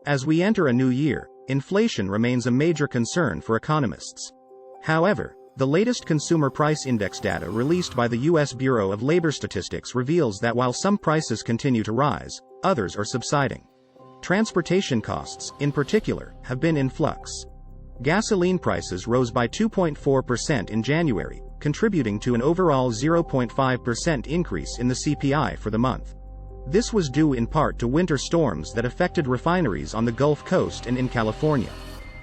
As we enter a new year, inflation remains a major concern for economists. However, the latest Consumer Price Index data released by the U.S. Bureau of Labor Statistics reveals that while some prices continue to rise, others are subsiding. Transportation costs, in particular, have been in flux. Gasoline prices rose by 2.4% in January, contributing to an overall 0.5% increase in the CPI for the month. This was due in part to winter storms that affected refineries on the Gulf Coast and in California.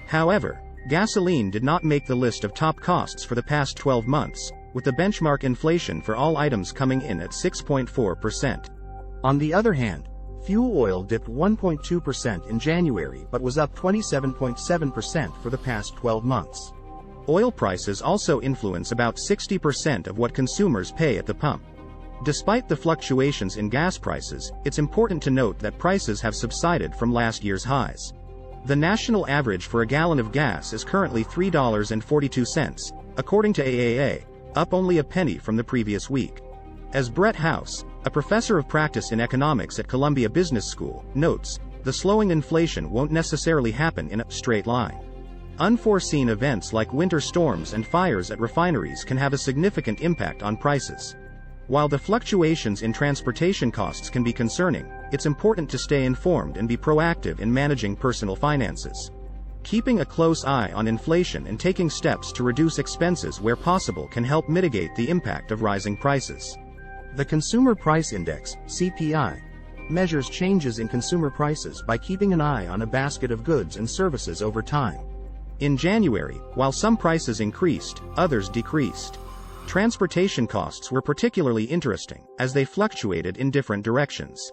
However, gasoline did not make the list of top costs for the past 12 months, with the benchmark inflation for all items coming in at 6.4%. On the other hand, fuel oil dipped 1.2% in January but was up 27.7% for the past 12 months. Oil prices also influence about 60% of what consumers pay at the pump. Despite the fluctuations in gas prices, it's important to note that prices have subsided from last year's highs. The national average for a gallon of gas is currently $3.42, according to AAA, up only a penny from the previous week. As Brett House, a professor of practice in economics at Columbia Business School, notes, the slowing inflation won't necessarily happen in a straight line. Unforeseen events like winter storms and fires at refineries can have a significant impact on prices. While the fluctuations in transportation costs can be concerning, it's important to stay informed and be proactive in managing personal finances. Keeping a close eye on inflation and taking steps to reduce expenses where possible can help mitigate the impact of rising prices. The Consumer Price Index, CPI, measures changes in consumer prices by keeping an eye on a basket of goods and services over time. In January, while some prices increased, others decreased. Transportation costs were particularly interesting, as they fluctuated in different directions.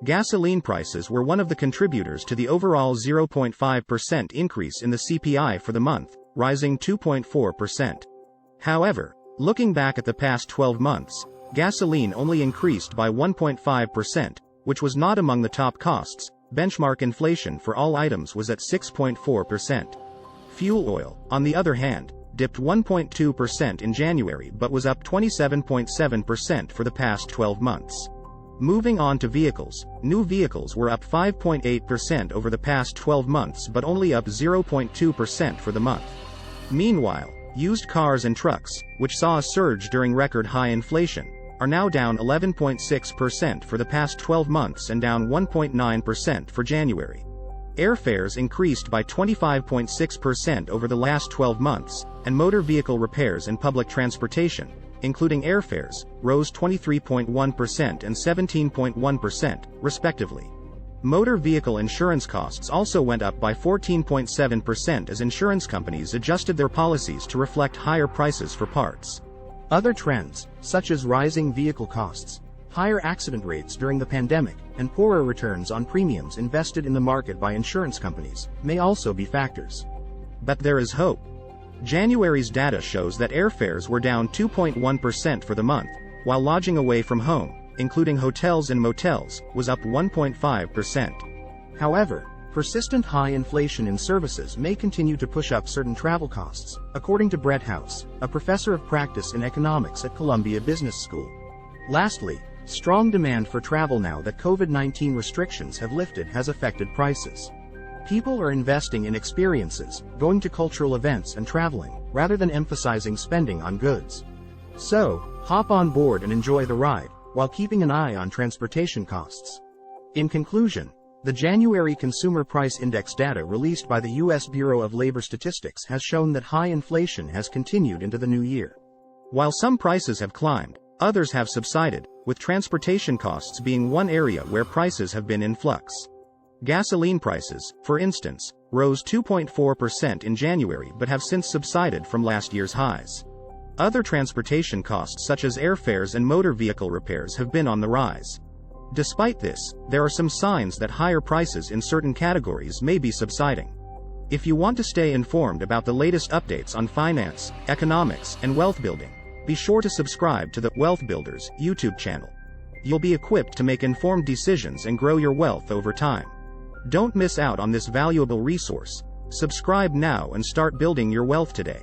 Gasoline prices were one of the contributors to the overall 0.5% increase in the CPI for the month, rising 2.4%. However, looking back at the past 12 months, gasoline only increased by 1.5%, which was not among the top costs. Benchmark inflation for all items was at 6.4%. Fuel oil, on the other hand, dipped 1.2% in January but was up 27.7% for the past 12 months. Moving on to vehicles, new vehicles were up 5.8% over the past 12 months but only up 0.2% for the month. Meanwhile, used cars and trucks, which saw a surge during record high inflation, are now down 11.6% for the past 12 months and down 1.9% for January. Airfares increased by 25.6% over the last 12 months, and motor vehicle repairs and public transportation, including airfares, rose 23.1% and 17.1%, respectively. Motor vehicle insurance costs also went up by 14.7% as insurance companies adjusted their policies to reflect higher prices for parts. Other trends, such as rising vehicle costs, higher accident rates during the pandemic, and poorer returns on premiums invested in the market by insurance companies, may also be factors. But there is hope. January's data shows that airfares were down 2.1% for the month, while lodging away from home, including hotels and motels, was up 1.5%. However, persistent high inflation in services may continue to push up certain travel costs, according to Brett House, a professor of practice in economics at Columbia Business School. Lastly, strong demand for travel now that COVID-19 restrictions have lifted has affected prices. People are investing in experiences, going to cultural events and traveling, rather than emphasizing spending on goods. So, hop on board and enjoy the ride, while keeping an eye on transportation costs. In conclusion, the January Consumer Price Index data released by the U.S. Bureau of Labor Statistics has shown that high inflation has continued into the new year. While some prices have climbed, others have subsided, with transportation costs being one area where prices have been in flux. Gasoline prices, for instance, rose 2.4% in January but have since subsided from last year's highs. Other transportation costs such as airfares and motor vehicle repairs have been on the rise. Despite this, there are some signs that higher prices in certain categories may be subsiding. If you want to stay informed about the latest updates on finance, economics, and wealth building, be sure to subscribe to the Wealth Builders YouTube channel. You'll be equipped to make informed decisions and grow your wealth over time. Don't miss out on this valuable resource. Subscribe now and start building your wealth today.